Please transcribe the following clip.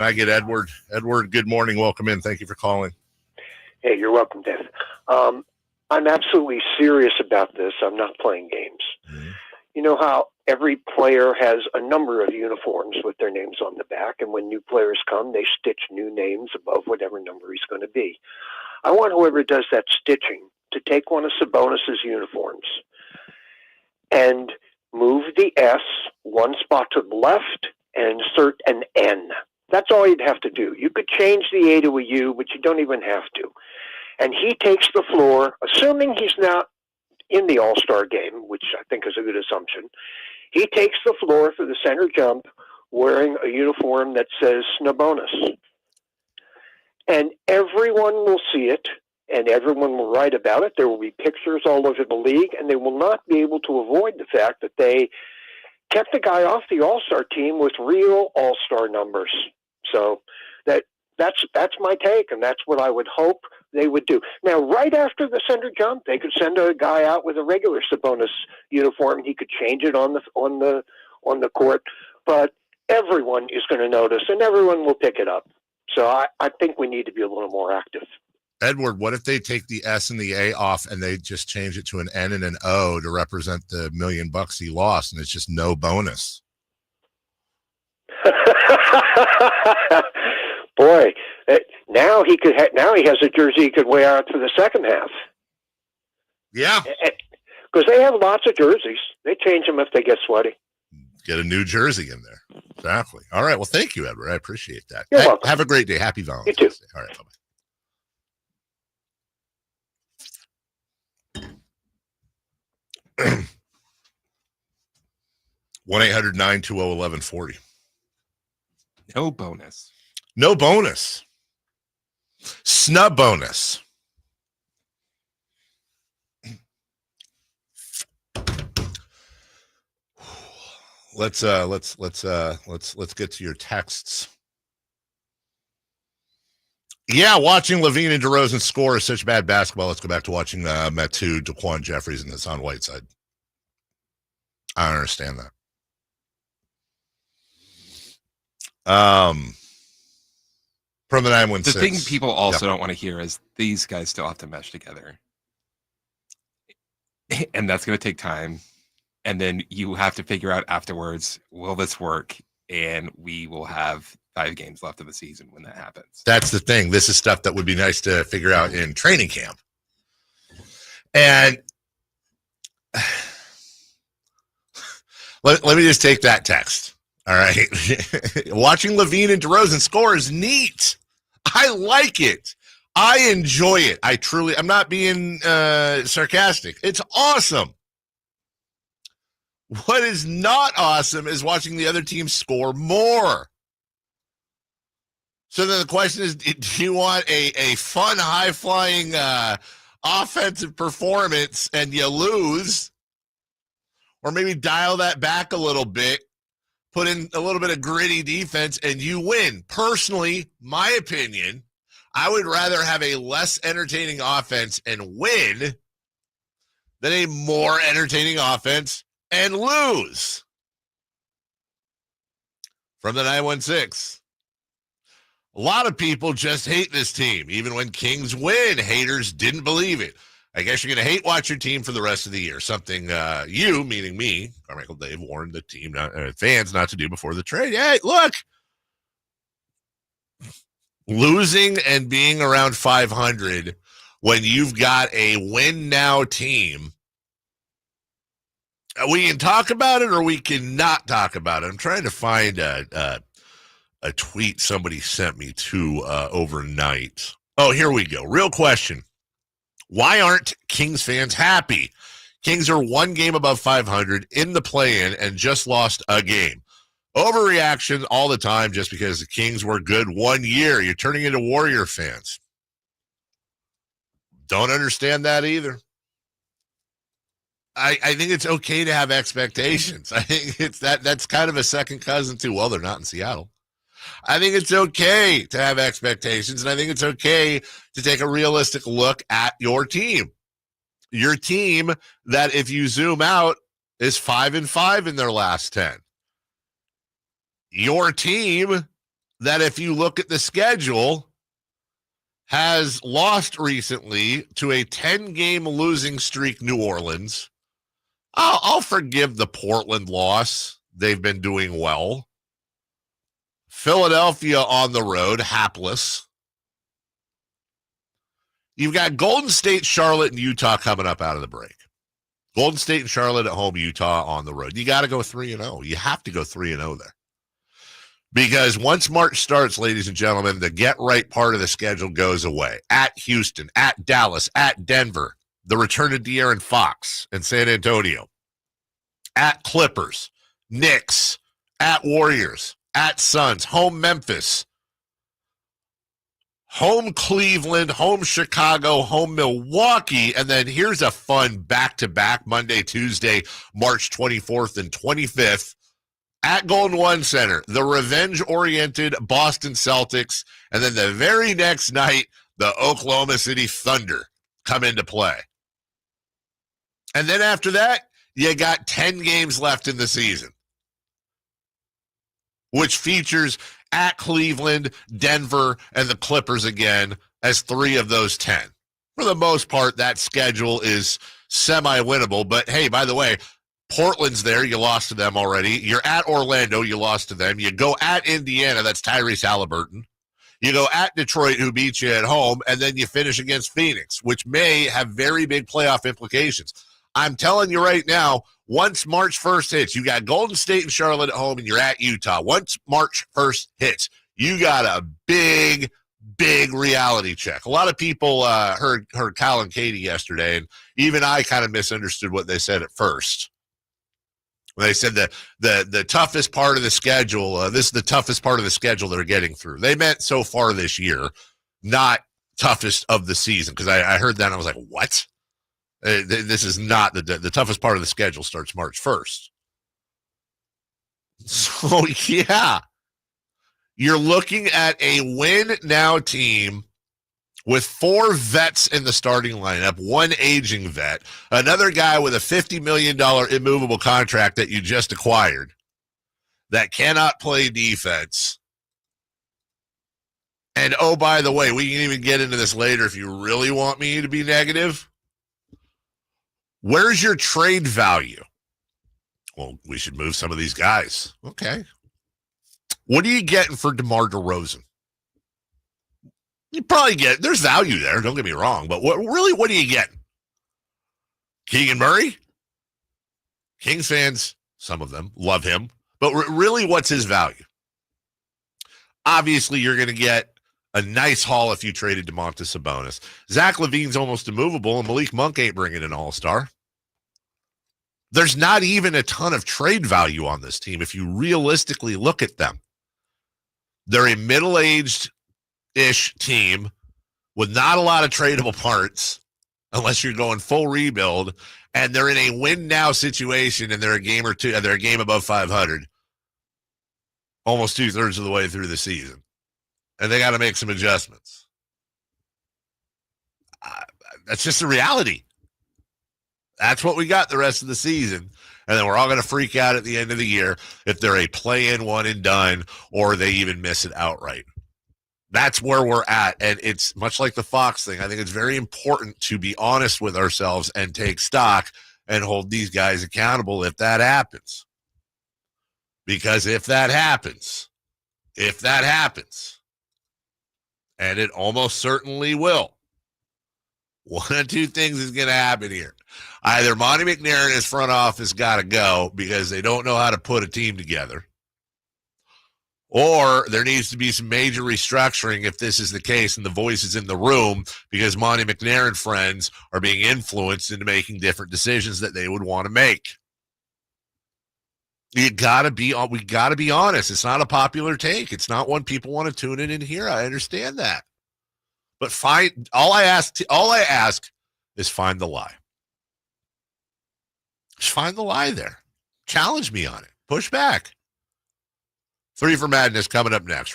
I get Edward. Edward, good morning. Welcome in. Thank you for calling. Hey, you're welcome, Dave. I'm absolutely serious about this. I'm not playing games. Mm-hmm. You know how every player has a number of uniforms with their names on the back, and when new players come, they stitch new names above whatever number he's going to be. I want whoever does that stitching to take one of Sabonis' uniforms and move the S one spot to the left and insert an N. That's all you'd have to do. You could change the A to a U, but you don't even have to. And he takes the floor, assuming he's not in the All-Star game, which I think is a good assumption. He takes the floor for the center jump wearing a uniform that says Sabonis. And everyone will see it, and everyone will write about it. There will be pictures all over the league, and they will not be able to avoid the fact that they kept the guy off the All-Star team with real All-Star numbers. So that's my take, and that's what I would hope they would do. Now, right after the center jump, they could send a guy out with a regular Sabonis uniform. He could change it on the court, but everyone is going to notice, and everyone will pick it up. So I think we need to be a little more active. Edward, what if they take the S and the A off and they just change it to an N and an O to represent the $1 million he lost, and it's just no bonus? Boy, now he has a jersey he could wear out for the second half. Yeah, because they have lots of jerseys. They change them if they get sweaty. Get a new jersey in there. Exactly. All right. Well, thank you, Edward. I appreciate that. You're welcome. Have a great day. Happy Valentine's Day. All right. Bye-bye. 1-800-920-1140. No bonus. No bonus. Snub bonus. Let's get to your texts. Yeah, watching Levine and DeRozan score is such bad basketball. Let's go back to watching Metu, Daquan Jeffries, and Hassan Whiteside. I don't understand that. From the 916. The thing people also don't want to hear is these guys still have to mesh together. And that's going to take time. And then you have to figure out afterwards, will this work? And we will have 5 games left of the season when that happens. That's the thing. This is stuff that would be nice to figure out in training camp. And let me just take that text. All right. Watching Levine and DeRozan score is neat. I like it. I enjoy it. I'm not being sarcastic. It's awesome. What is not awesome is watching the other team score more. So then the question is, do you want a fun, high-flying offensive performance and you lose? Or maybe dial that back a little bit, put in a little bit of gritty defense, and you win. Personally, my opinion, I would rather have a less entertaining offense and win than a more entertaining offense and lose. From the 916. A lot of people just hate this team. Even when Kings win, haters didn't believe it. I guess you're going to hate watch your team for the rest of the year. Something you, meaning me, Carmichael Dave, warned the team, fans not to do before the trade. Hey, look. Losing and being around 500 when you've got a win-now team, we can talk about it or we cannot talk about it. I'm trying to find a tweet somebody sent me to overnight. Oh, here we go. Real question. Why aren't Kings fans happy? Kings are 1 game above 500 in the play-in and just lost a game. Overreaction all the time just because the Kings were good 1 year. You're turning into Warrior fans. Don't understand that either. I think it's okay to have expectations. I think that's kind of a second cousin to, well, they're not in Seattle. I think it's okay to have expectations, and I think it's okay to take a realistic look at your team. Your team that, if you zoom out, is 5-5 in their last 10. Your team that if you look at the schedule, has lost recently to a 10-game losing streak New Orleans. I'll forgive the Portland loss. They've been doing well. Philadelphia on the road, hapless. You've got Golden State, Charlotte, and Utah coming up out of the break. Golden State and Charlotte at home, Utah on the road. You got to go 3-0. You have to go 3-0 there. Because once March starts, ladies and gentlemen, the get-right part of the schedule goes away. At Houston, at Dallas, at Denver, the return of De'Aaron Fox and San Antonio. At Clippers, Knicks, at Warriors, at Suns, home Memphis, home Cleveland, home Chicago, home Milwaukee, and then here's a fun back-to-back Monday, Tuesday, March 24th and 25th at Golden One Center, the revenge-oriented Boston Celtics, and then the very next night, the Oklahoma City Thunder come into play. And then after that, you got 10 games left in the season, which features at Cleveland, Denver, and the Clippers again as 3 of those 10. For the most part, that schedule is semi-winnable. But, hey, by the way, Portland's there. You lost to them already. You're at Orlando. You lost to them. You go at Indiana. That's Tyrese Halliburton. You go at Detroit, who beat you at home, and then you finish against Phoenix, which may have very big playoff implications. I'm telling you right now, once March 1st hits, you got Golden State and Charlotte at home, and you're at Utah. Once March 1st hits, you got a big, big reality check. A lot of people heard Kyle and Katie yesterday, and even I kind of misunderstood what they said at first. They said that the toughest part of the schedule, this is the toughest part of the schedule they're getting through. They meant so far this year, not toughest of the season, because I heard that and I was like, what? This is not the toughest part of the schedule starts March 1st. So, yeah, you're looking at a win-now team with 4 vets in the starting lineup, 1 aging vet, another guy with a $50 million immovable contract that you just acquired that cannot play defense. And, oh, by the way, we can even get into this later if you really want me to be negative. Where's your trade value? Well, we should move some of these guys. Okay. What are you getting for DeMar DeRozan? You probably get, there's value there, don't get me wrong, but what are you getting? Keegan Murray? Kings fans, some of them, love him, but really what's his value? Obviously, you're going to get a nice haul if you traded Domantas Sabonis. Zach LaVine's almost immovable, and Malik Monk ain't bringing an all-star. There's not even a ton of trade value on this team if you realistically look at them. They're a middle-aged-ish team with not a lot of tradable parts unless you're going full rebuild, and they're in a win-now situation, and they're a game or two, they're a game above 500 almost 2/3 of the way through the season. And they got to make some adjustments. That's just the reality. That's what we got the rest of the season. And then we're all going to freak out at the end of the year if they're a play-in one and done, or they even miss it outright. That's where we're at. And it's much like the Fox thing. I think it's very important to be honest with ourselves and take stock and hold these guys accountable if that happens. Because if that happens, and it almost certainly will, one of 2 things is going to happen here. Either Monty McNair and his front office got to go because they don't know how to put a team together, or there needs to be some major restructuring if this is the case and the voices in the room because Monty McNair and friends are being influenced into making different decisions that they would want to make. We got to be honest. It's not a popular take. It's not one people want to tune in and hear. I understand that. But all I ask is find the lie. Just find the lie there. Challenge me on it. Push back. 3 for Madness coming up next.